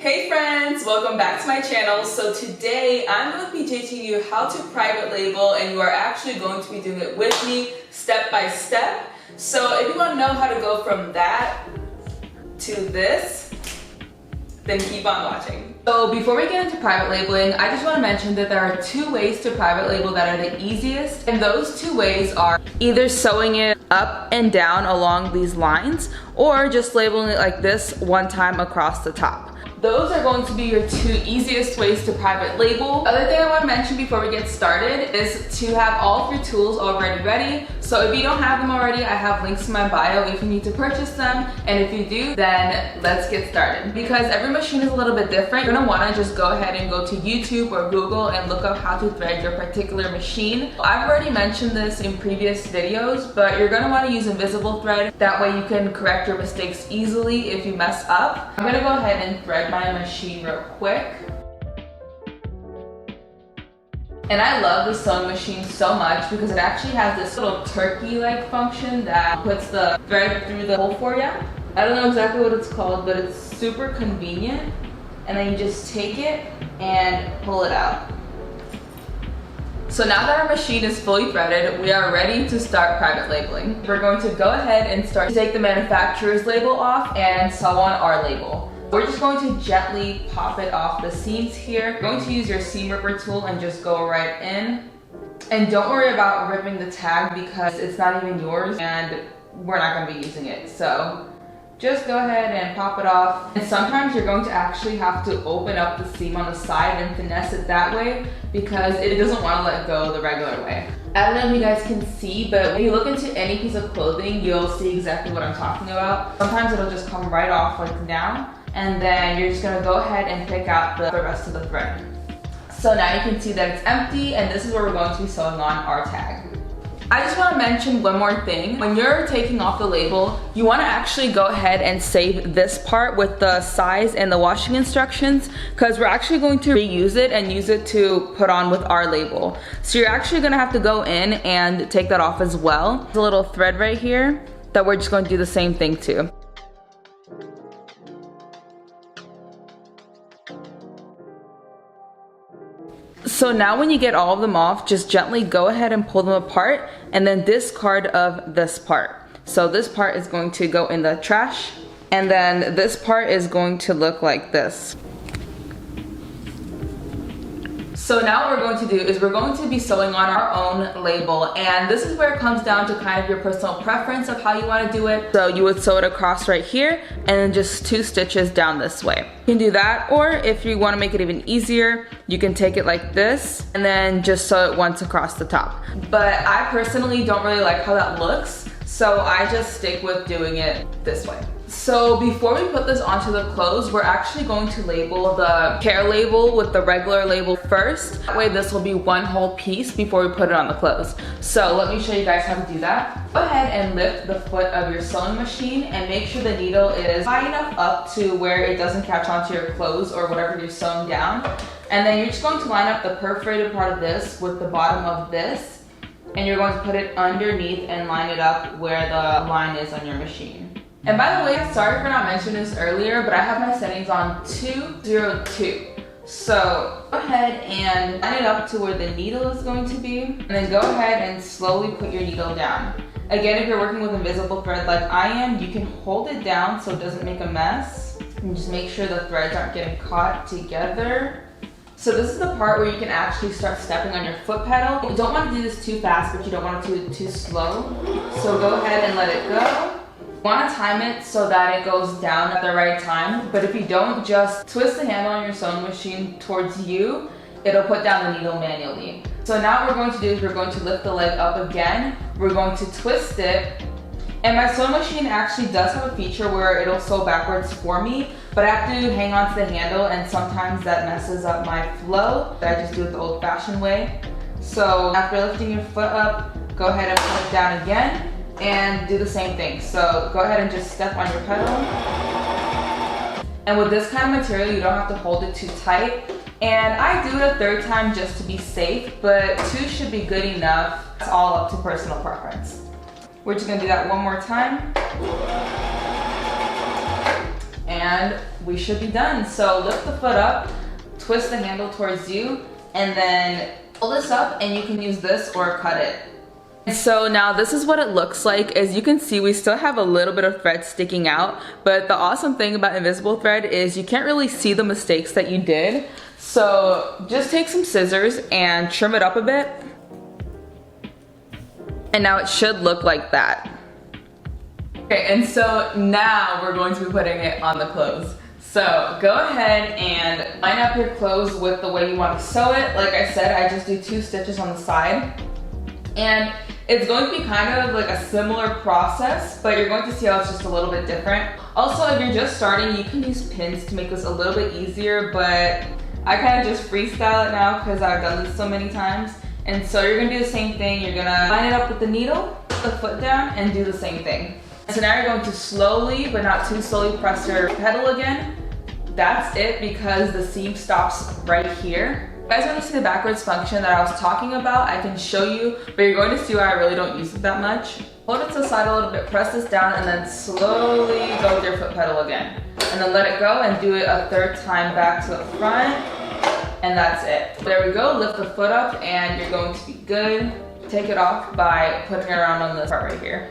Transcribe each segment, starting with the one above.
Hey friends, welcome back to my channel. So today I'm going to be teaching you how to private label, and you are actually going to be doing it with me step by step. So if you want to know how to go from that to this, then keep on watching. So before we get into private labeling, I just want to mention that there are two ways to private label that are the easiest, and those two ways are either sewing it up and down along these lines or just labeling it like this one time across the top. Those are going to be your two easiest ways to private label. Other thing I want to mention before we get started is to have all of your tools already ready. So if you don't have them already, I have links in my bio if you need to purchase them. And if you do, then let's get started. Because every machine is a little bit different, you're going to want to just go ahead and go to YouTube or Google and look up how to thread your particular machine. I've already mentioned this in previous videos, but you're going to want to use invisible thread. That way you can correct your mistakes easily if you mess up. I'm going to go ahead and thread my machine real quick. And I love the sewing machine so much because it actually has this little turkey-like function that puts the thread through the hole for you. I don't know exactly what it's called, but it's super convenient. And then you just take it and pull it out. So now that our machine is fully threaded, we are ready to start private labeling. We're going to go ahead and start to take the manufacturer's label off and sew on our label. We're just going to gently pop it off the seams here. You're going to use your seam ripper tool and just go right in. And don't worry about ripping the tag because it's not even yours and we're not going to be using it. So just go ahead and pop it off. And sometimes you're going to actually have to open up the seam on the side and finesse it that way because it doesn't want to let go the regular way. I don't know if you guys can see, but when you look into any piece of clothing, you'll see exactly what I'm talking about. Sometimes it'll just come right off like now. And then you're just gonna go ahead and pick out the rest of the thread. So now you can see that it's empty, and this is where we're going to be sewing on our tag. I just want to mention one more thing. When you're taking off the label, you want to actually go ahead and save this part with the size and the washing instructions because we're actually going to reuse it and use it to put on with our label. So you're actually going to have to go in and take that off as well. There's a little thread right here that we're just going to do the same thing to. So now when you get all of them off, just gently go ahead and pull them apart and then discard of this part. So this part is going to go in the trash and then this part is going to look like this. So now what we're going to do is we're going to be sewing on our own label, and this is where it comes down to kind of your personal preference of how you want to do it. So you would sew it across right here and then just 2 stitches down this way. You can do that, or if you want to make it even easier, you can take it like this and then just sew it once across the top. But I personally don't really like how that looks, so I just stick with doing it this way. So before we put this onto the clothes, we're actually going to label the care label with the regular label first. That way this will be one whole piece before we put it on the clothes. So let me show you guys how to do that. Go ahead and lift the foot of your sewing machine and make sure the needle is high enough up to where it doesn't catch onto your clothes or whatever you're sewing down. And then you're just going to line up the perforated part of this with the bottom of this. And you're going to put it underneath and line it up where the line is on your machine. And by the way, sorry for not mentioning this earlier, but I have my settings on 202. So go ahead and line it up to where the needle is going to be, and then go ahead and slowly put your needle down. Again, if you're working with invisible thread like I am, you can hold it down so it doesn't make a mess. And just make sure the threads aren't getting caught together. So this is the part where you can actually start stepping on your foot pedal. You don't want to do this too fast, but you don't want to do it too slow. So go ahead and let it go. You want to time it so that it goes down at the right time, but if you don't, just twist the handle on your sewing machine towards you, it'll put down the needle manually. So now what we're going to do is we're going to lift the leg up again, we're going to twist it, and my sewing machine actually does have a feature where it'll sew backwards for me, but I have to hang on to the handle and sometimes that messes up my flow. I just do it the old-fashioned way. So after lifting your foot up, go ahead and put it down again. And do the same thing. So go ahead and just step on your pedal. And with this kind of material, you don't have to hold it too tight. And I do it a 3rd time just to be safe, but 2 should be good enough. It's all up to personal preference. We're just gonna do that one more time. And and we should be done. So lift the foot up, twist the handle towards you, and then pull this up, and you can use this or cut it. So now this is what it looks like. As you can see, we still have a little bit of thread sticking out, but the awesome thing about invisible thread is you can't really see the mistakes that you did. So just take some scissors and trim it up a bit. And now it should look like that. Okay, and so now we're going to be putting it on the clothes. So go ahead and line up your clothes with the way you want to sew it. Like I said, I just do 2 stitches on the side. And it's going to be kind of like a similar process, but you're going to see how it's just a little bit different. Also, if you're just starting, you can use pins to make this a little bit easier, but I kind of just freestyle it now because I've done this so many times. And so you're gonna do the same thing. You're gonna line it up with the needle, put the foot down, and do the same thing. So now you're going to slowly, but not too slowly, press your pedal again. That's it, because the seam stops right here. If you guys want to see the backwards function that I was talking about, I can show you, but you're going to see why I really don't use it that much. Hold it to the side a little bit, press this down, and then slowly go with your foot pedal again. And then let it go and do it a 3rd time back to the front, and that's it. There we go, lift the foot up, and you're going to be good. Take it off by putting it around on this part right here.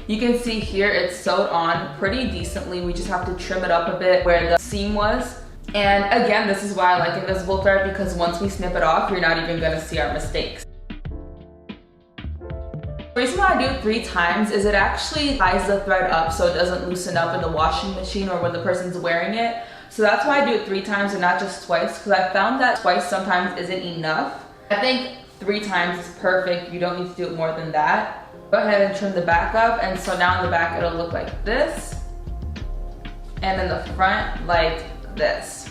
You can see here it's sewed on pretty decently. We just have to trim it up a bit where the seam was. And again, this is why I like invisible thread, because once we snip it off, you're not even gonna see our mistakes. The reason why I do it 3 times is it actually ties the thread up so it doesn't loosen up in the washing machine or when the person's wearing it. So that's why I do it 3 times and not just twice, because I found that twice sometimes isn't enough. I think 3 times is perfect. You don't need to do it more than that. Go ahead and trim the back up, and so now in the back it'll look like this, and in the front like this.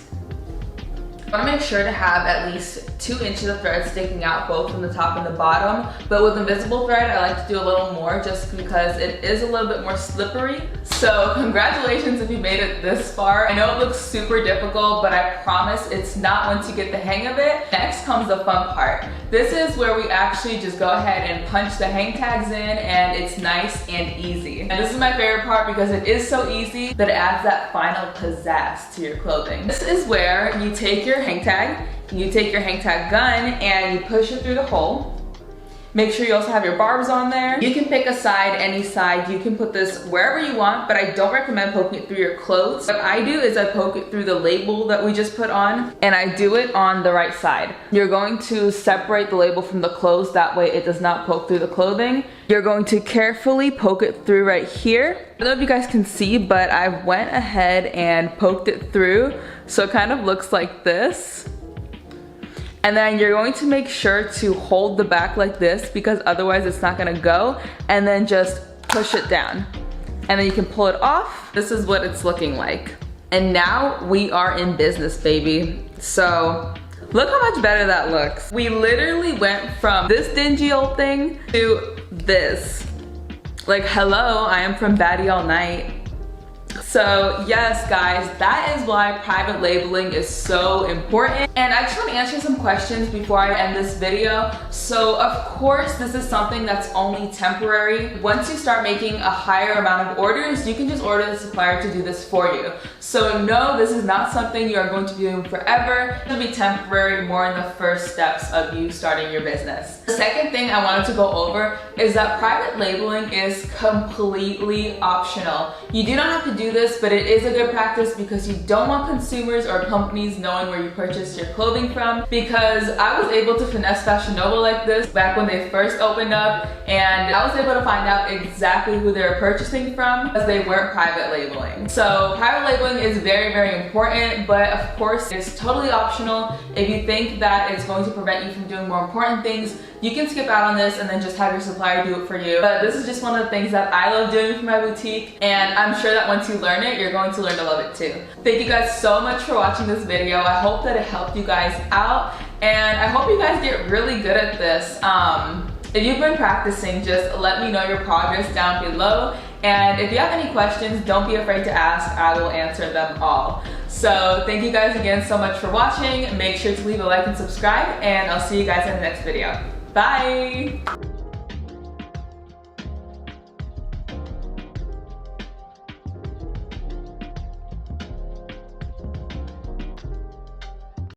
I want to make sure to have at least 2 inches of thread sticking out, both from the top and the bottom. But with invisible thread, I like to do a little more just because it is a little bit more slippery. So congratulations if you made it this far. I know it looks super difficult, but I promise it's not once you get the hang of it. Next comes the fun part. This is where we actually just go ahead and punch the hang tags in, and it's nice and easy. And this is my favorite part because it is so easy that it adds that final pizzazz to your clothing. This is where you take your hang tag, you take your hang tag gun, and you push it through the hole. Make sure you also have your barbs on there. You can pick a side, any side. You can put this wherever you want, but I don't recommend poking it through your clothes. What I do is I poke it through the label that we just put on, and I do it on the right side. You're going to separate the label from the clothes, that way it does not poke through the clothing. You're going to carefully poke it through right here. I don't know if you guys can see, but I went ahead and poked it through, so it kind of looks like this. And then you're going to make sure to hold the back like this, because otherwise it's not gonna go, and then just push it down. And then you can pull it off. This is what it's looking like. And now we are in business, baby. So look how much better that looks. We literally went from this dingy old thing to this. Like, hello, I am from Baddie All Night. So yes, guys, that is why private labeling is so important. And I just want to answer some questions before I end this video. So of course, this is something that's only temporary. Once you start making a higher amount of orders, you can just order the supplier to do this for you. So no, this is not something you are going to be doing forever. It'll be temporary, more in the first steps of you starting your business. The second thing I wanted to go over is that private labeling is completely optional. You do not have to do this, but it is a good practice because you don't want consumers or companies knowing where you purchased your clothing from, because I was able to finesse Fashion Nova like this back when they first opened up, and I was able to find out exactly who they were purchasing from because they weren't private labeling. So private labeling is very, very important, but of course it's totally optional. If you think that it's going to prevent you from doing more important things, you can skip out on this and then just have your supplier do it for you. But this is just one of the things that I love doing for my boutique, and I'm sure that once you learn it, you're going to learn to love it too. Thank you guys so much for watching this video. I hope that it helped you guys out, and I hope you guys get really good at this. If you've been practicing, just let me know your progress down below. And if you have any questions, don't be afraid to ask. I will answer them all. So thank you guys again so much for watching. Make sure to leave a like and subscribe, and I'll see you guys in the next video. Bye!